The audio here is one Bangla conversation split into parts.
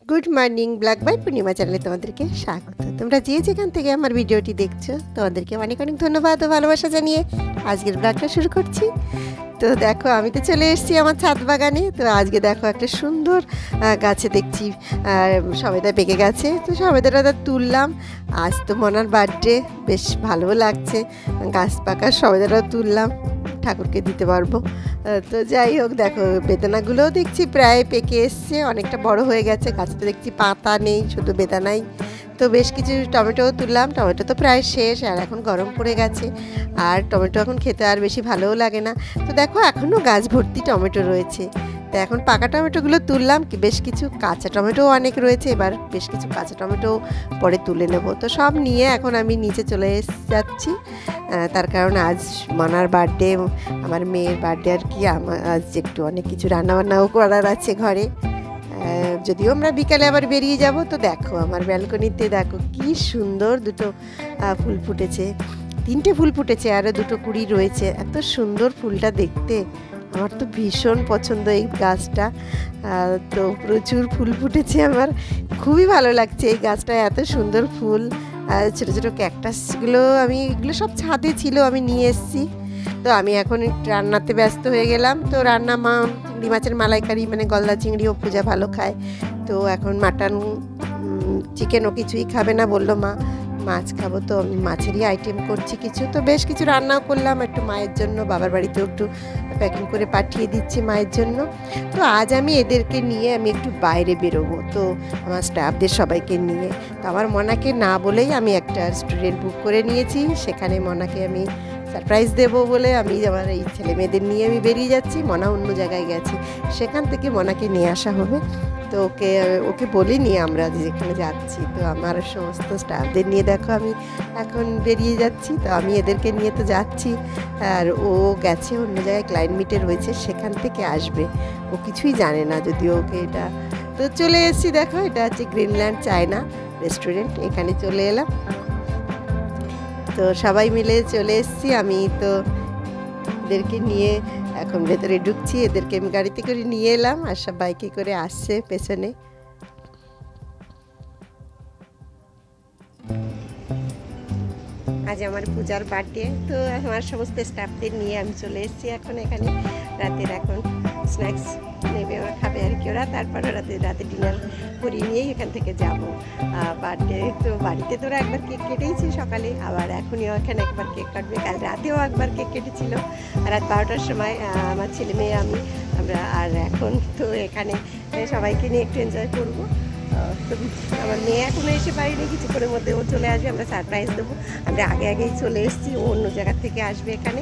গুড মর্নিং ব্ল্যাক বাই পূর্ণিমা চ্যানেলে তোমাদেরকে স্বাগত। তোমরা যে যেখান থেকে আমার ভিডিওটি দেখছো তোমাদেরকে অনেক অনেক ধন্যবাদ ও ভালোবাসা জানিয়ে আজকের ব্লগটা শুরু করছি। তো দেখো আমি তো চলে এসেছি আমার ছাদ বাগানে। তো আজকে দেখো একটা সুন্দর গাছে দেখছি সবেদা পেকে গেছে। তো সবেদাটা তুললাম। আজ তো মনার বার্থডে, বেশ ভালোও লাগছে। গাছ পাকার সবেদাটাও তুললাম, ঠাকুরকে দিতে পারবো। তো যাই হোক, দেখো বেদানাগুলোও দেখছি প্রায় পেকে এসছে, অনেকটা বড় হয়ে গেছে। গাছে তো দেখছি পাতা নেই, শুধু বেদানাই। তো বেশ কিছু টমেটোও তুললাম। টমেটো তো প্রায় শেষ, আর এখন গরম পড়ে গেছে, আর টমেটো এখন খেতে আর বেশি ভালোও লাগে না। তো দেখো এখনও গাছ ভর্তি টমেটো রয়েছে। তো এখন পাকা টমেটোগুলো তুললাম, বেশ কিছু কাঁচা টমেটোও অনেক রয়েছে। এবার বেশ কিছু কাঁচা টমেটো পরে তুলে নেব। তো সব নিয়ে এখন আমি নিচে চলে যাচ্ছি, তার কারণ আজ মানার বার্থডে, আমার মেয়ের বার্থডে আর কি। আমার আজ একটু অনেক কিছু রান্নাবান্নাও করার আছে ঘরে। যদিও আমরা বিকালে আবার বেরিয়ে যাব। তো দেখো আমার ব্যালকনিতে দেখো কি সুন্দর দুটো ফুল ফুটেছে, তিনটে ফুল ফুটেছে, আরও দুটো কুড়ি রয়েছে। এত সুন্দর ফুলটা দেখতে, আমার তো ভীষণ পছন্দ এই গাছটা। তো প্রচুর ফুল ফুটেছে, আমার খুবই ভালো লাগছে এই গাছটা, এত সুন্দর ফুল। ছোটো ছোটো ক্যাকটাসগুলো এগুলো সব ছাদে ছিল, আমি নিয়ে এসেছি। তো আমি এখন রান্নাতে ব্যস্ত হয়ে গেলাম। তো রান্না মা চিংড়ি মাছের মালাইকারি, মানে গলদা চিংড়িও পূজা ভালো খায়। তো এখন মাটন চিকেনও কিছুই খাবে না, বললো মা মাছ খাবো। তো আমি মাছেরই আইটেম করছি কিছু। তো বেশ কিছু রান্নাও করলাম একটু মায়ের জন্য, বাবার বাড়িতেও একটু প্যাকিং করে পাঠিয়ে দিচ্ছি মায়ের জন্য। তো আজ আমি এদেরকে নিয়ে আমি একটু বাইরে বেরোবো, তো আমার স্টাফদের সবাইকে নিয়ে। তো আমার মনাকে না বলেই আমি একটা রেস্টুরেন্ট বুক করে নিয়েছি, সেখানে মনাকে আমি সারপ্রাইজ দেবো বলে আমি আমার এই ছেলে মেয়েদের নিয়ে আমি বেরিয়ে যাচ্ছি। মনা অন্য জায়গায় গেছে, সেখান থেকে মনাকে নিয়ে আসা হবে। তো ওকে বলিনি আমরা যেখানে যাচ্ছি। তো আমার সমস্ত স্টাফদের নিয়ে দেখো আমি এখন বেরিয়ে যাচ্ছি। তো আমি এদেরকে নিয়ে তো যাচ্ছি, আর ও গেছে অন্য জায়গায় ক্লায়েন্ট মিটে রয়েছে, সেখান থেকে আসবে। ও কিছুই জানে না যদিও ওকে এটা। তো চলে এসেছি, দেখো এটা হচ্ছে গ্রিনল্যান্ড চায়না রেস্টুরেন্ট, এখানে চলে এলাম। তো সবাই মিলে চলে এসেছি। আমি তো এদেরকে নিয়ে এখন ভেতরে ঢুকছি। এদেরকে আমি গাড়িতে করে নিয়ে এলাম, আর সব বাইকে করে আসছে পেছনে। আজ আমার পূজার বার্থডে। তো আমার সমস্ত স্টাফদের নিয়ে আমি চলে এসেছি এখন এখানে। রাতের এখন স্ন্যাক্স নেবে, ওরা খাবে আর কি ওরা। তারপর রাতে ডিনার করিয়ে নিয়েই এখান থেকে যাব বার্থডে। তো বাড়িতে তো ওরা একবার কেক কেটেইছি সকালে, আবার এখনই এখানে একবার কেক কাটবে। কাল রাতেও একবার কেক কেটেছিল রাত 12টার সময় আমার ছেলে মেয়ে আমরা। আর এখন তো এখানে সবাইকে নিয়ে একটু এনজয় করবো। তো আমার মেয়ে এখনও এসে পারিনি, কিছুক্ষণের মধ্যে ও চলে আসবে, আমরা সারপ্রাইজ দেবো। আমরা আগেই চলে এসেছি, ও অন্য জায়গা থেকে আসবে এখানে।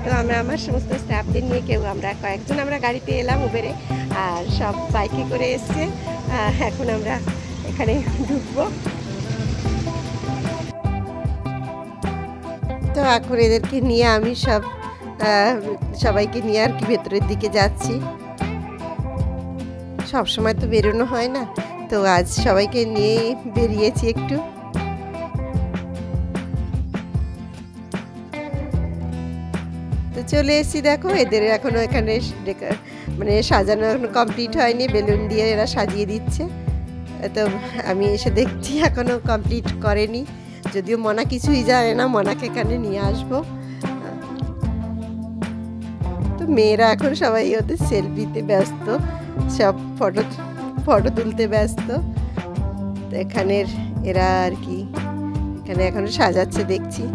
তো আমরা আমার সমস্ত স্টাফদের নিয়ে আমরা কয়েকজন আমরা গাড়িতে এলাম উবেরে, আর সব বাইকে করে এসছে। এখন আমরা এখানে ঢুকবো। তো এখন এদেরকে নিয়ে আমি সবাইকে নিয়ে আর কি ভেতরের দিকে যাচ্ছি। সব সময় তো বেরোনো হয় না, তো আজ সবাইকে নিয়ে বেরিয়েছি একটু। তো চলে এসেছি, দেখো এদের এখনো এখানে মানে সাজানো এখনো কমপ্লিট হয়নি, বেলুন দিয়ে এরা সাজিয়ে দিচ্ছে। তো আমি এসে দেখছি এখনো কমপ্লিট করেনি, যদিও মনা কিছুই জানে না। মনাকে এখানে নিয়ে আসবো। তো মেয়েরা এখন সবাই ওদের সেলফিতে ব্যস্ত, সব ফটো তুলতে ব্যস্ত। তো এখানের এরা আর কি এখানে এখনো সাজাচ্ছে দেখছি।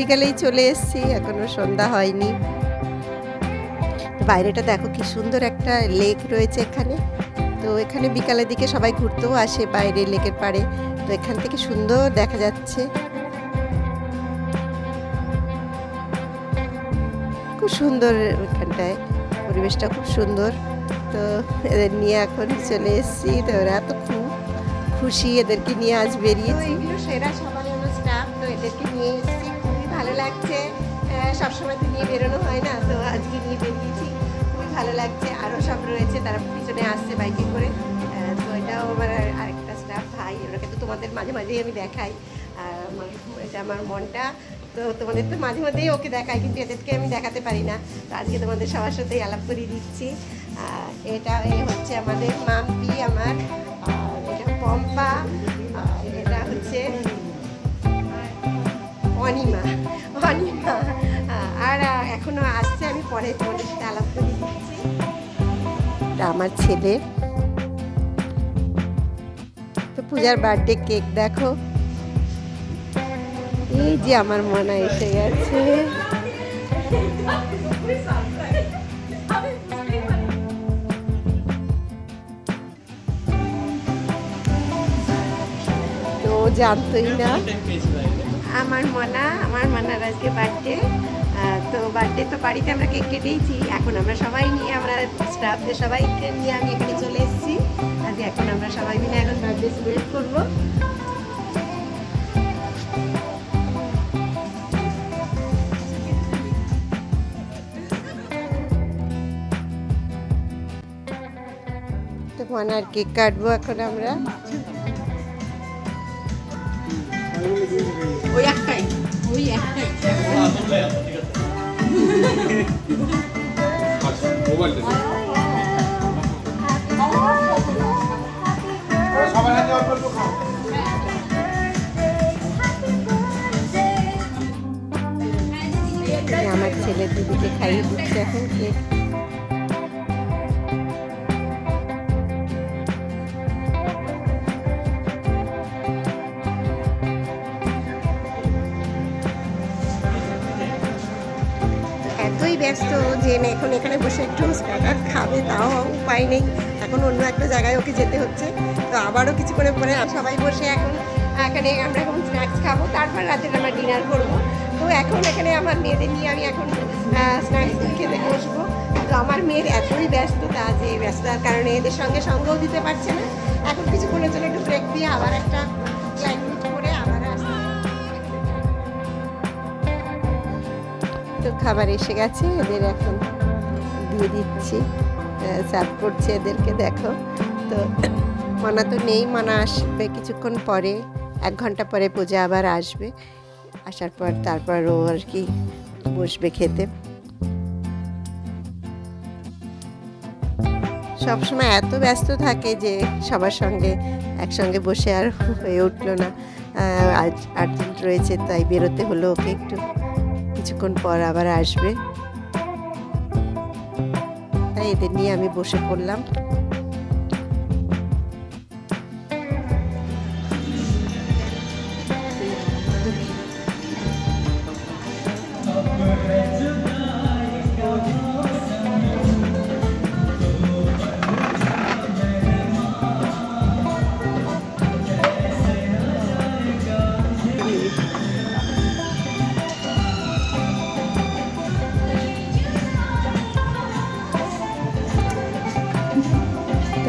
বিকালেই চলে এসেছি, এখনো সন্ধ্যা হয়নি। বাইরেটা দেখো কি সুন্দর একটা লেক রয়েছে এখানে। তো এখানে বিকালের দিকে সবাই ঘুরতেও আসে বাইরে লেকের পাড়ে। তো এখান থেকে সুন্দর দেখা যাচ্ছে, খুব সুন্দর এখানটায়, পরিবেশটা খুব সুন্দর। তো এদের নিয়ে এখন চলে এসেছি। তো ওরা তো খুব খুশি, এদেরকে নিয়ে আজ বেরিয়েছি। এগুলো সেরা সবার স্টাফ, তো এদেরকে নিয়ে এসেছি, খুবই ভালো লাগছে। সবসময় তো নিয়ে বেরোনো হয় না, তো আজকে নিয়ে বেরিয়েছি, খুবই ভালো লাগছে। আরও সব রয়েছে, তারা পিছনে আসছে বাইকে করে। তো এটাও আমার আরেকটা স্টাফ ভাই, ওরা কিন্তু তোমাদের মাঝে মাঝেই আমি দেখাই। এটা আমার মনটা, তো তোমাদের তো মাঝে মাঝেই ওকে দেখাই, কিন্তু এদেরকে আমি দেখাতে পারি না। তো আজকে তোমাদের সবার সাথেই আলাপ করিয়ে দিচ্ছি। এটা হচ্ছে আমাদের মাম্পি, আমার এটা পম্পা, এটা হচ্ছে অনিমা। আর এখনো আসছে, আমি পরে তোমাদের সাথে আলাপ করিয়ে দিচ্ছি। এটা আমার ছেলে। তো পূজার বার্থডে কেক দেখো, এই যে আমার মনা এসে গেছে। তো জানতোই না আমার মনার আজকে বার্থডে। তো বার্থডে তো বাড়িতে আমরা কেক কেটেইছি, এখন আমরা সবাই নিয়ে, আমরা স্টাফদের সবাইকে নিয়ে আমি এখানে চলে এসেছি। আজ এখন আমরা সবাই মিলে এখন বার্থডে সেলিব্রেট করবো। তো মনার কেক কাটবো এখন আমরা। ওই একটাই আমার ছেলে দিদিকে খাইয়ে দিচ্ছে এখন কেক। এতই ব্যস্ত যে এখন এখানে বসে একটু স্টার্টার খাবে, তাও উপায় নেই, এখন অন্য একটা জায়গায় ওকে যেতে হচ্ছে। তো আবারও কিছুক্ষণের পরে সবাই বসে এখন এখানে আমরা এখন স্ন্যাক্স খাবো, তারপর রাতের আমরা ডিনার করবো। তো এখন এখানে আমার মেয়েদের নিয়ে আমি এখন স্ন্যাক্স খেতে বসবো। তো আমার মেয়ের এতই ব্যস্ততা যে ব্যস্ততার কারণে এদের সঙ্গে সঙ্গও দিতে পারছে না। এখন কিছুক্ষণের জন্য একটু ব্রেক দিয়ে আবার একটা ফ্লাইট মিট করে আবার আসছে। তো খাবার এসে গেছে, এদের এখন দিয়ে দিচ্ছি, সার্ভ করছে এদেরকে দেখো। তো মানা তো নেই, মানা আসবে কিছুক্ষণ পরে, 1 ঘন্টা পরে পূজা আবার আসবে। আসার পর তারপর ও আর কি বসবে খেতে। সবসময় এত ব্যস্ত থাকে যে সবার সঙ্গে একসঙ্গে বসে আর হয়ে উঠলো না। আজ আর্জেন্ট রয়েছে তাই বেরোতে হলো ওকে, একটু কিছুক্ষণ পর আবার আসবে, তাই এদের নিয়ে আমি বসে পড়লাম।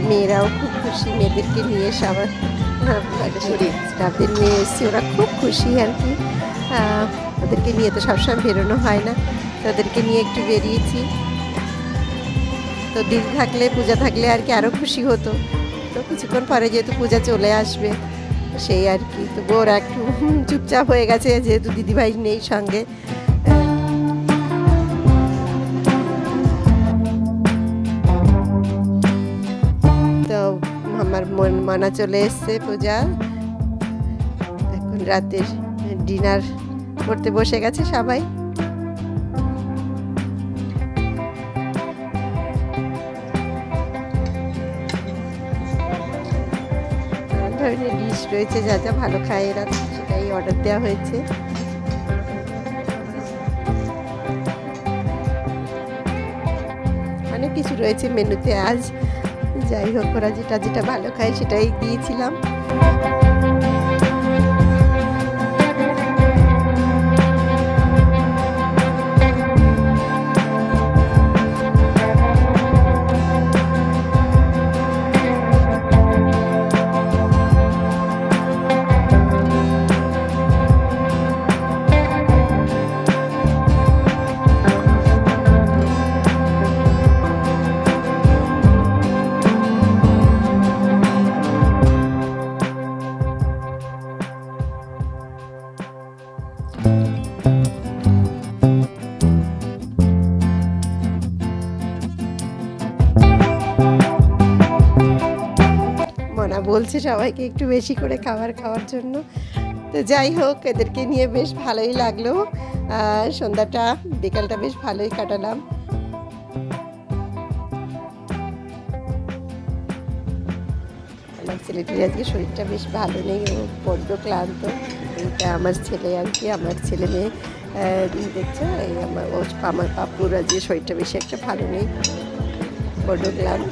মেয়েরাও খুব খুশি, মেয়েদেরকে নিয়ে সবার স্টাফদের নিয়ে এসেছি, ওরা খুব খুশি আর কি। ওদেরকে নিয়ে তো সবসময় বেরোনো হয় না, তাদেরকে নিয়ে একটু বেরিয়েছি। তো দিন থাকলে, পূজা থাকলে আর কি আরও খুশি হতো। তো কিছুক্ষণ পরে যেহেতু পূজা চলে আসবে সেই আর কি, তো ওরা একটু চুপচাপ হয়ে গেছে যেহেতু দিদিভাই নেই সঙ্গে। তো আমার মানা চলে এসছে পূজা, এখন রাতের ডিনার করতে বসে গেছে সবাই। ধরনের ডিশ রয়েছে, যা যা ভালো খায় এরা সেটাই অর্ডার দেওয়া হয়েছে। অনেক কিছু রয়েছে মেনুতে আজ, যাই হোক ওরা যেটা যেটা ভালো খায় সেটাই দিয়েছিলাম। মনা বলছে সবাইকে একটু বেশি করে খাওয়ার জন্য। তো যাই হোক, এদেরকে নিয়ে বেশ ভালোই লাগলো। সন্ধ্যাটা বিকালটা বেশ ভালোই কাটালাম। আমার ছেলেটির আজকে শরীরটা বেশ ভালো নেই, ও বড্ড ক্লান্ত। এইটা আমার ছেলে আর কি, আমার ছেলে মেয়ে দেখছো, এই আমার পাপুর আজকে শরীরটা বেশি একটা ভালো নেই, বড্ড ক্লান্ত।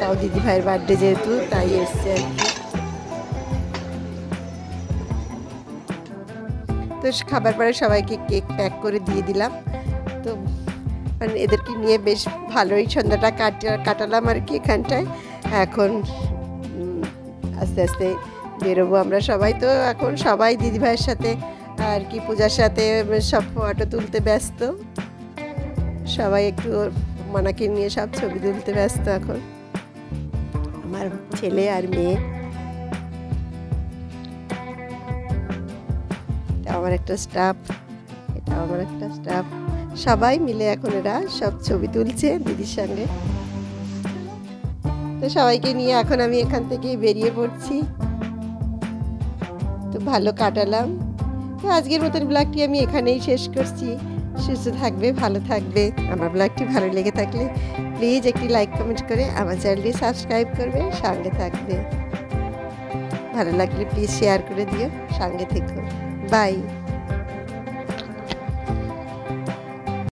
তাও দিদি ভাইয়ের বার্থডে যেহেতু, তাই এসছে আর কি। তো খাবার পরে সবাইকে কেক প্যাক করে দিয়ে দিলাম। তো মানে এদেরকে নিয়ে বেশ ভালোই সন্ধ্যাটা কাটালাম আর কি এখানটায়। এখন আস্তে আস্তে বেরোবো আমরা সবাই। তো এখন সবাই দিদিভাইয়ের সাথে আর কি পূজার সাথে সব ফটো তুলতে ব্যস্ত, সবাই একটু মানাকে নিয়ে সব ছবি তুলতে ব্যস্ত এখন, আমার ছেলে আর মেয়ে। এটা আমার একটা স্টাফ, এটা আমার একটা স্টাফ, সবাই মিলে এখন এরা সব ছবি তুলছে দিদির সঙ্গে। তো সবাইকে নিয়ে এখন আমি এখান থেকে বেরিয়ে পড়ছি। তো ভালো কাটালাম। তো আজকের মতন ব্লগটি আমি এখানেই শেষ করছি। সুস্থ থাকবে, ভালো থাকবে। আমার ব্লগটি ভালো লেগে থাকলে প্লিজ একটি লাইক কমেন্ট করে আমার চ্যানেলটি সাবস্ক্রাইব করবে, সঙ্গে থাকবে। ভালো লাগলে প্লিজ শেয়ার করে দিও, সঙ্গে থেকো। বাই।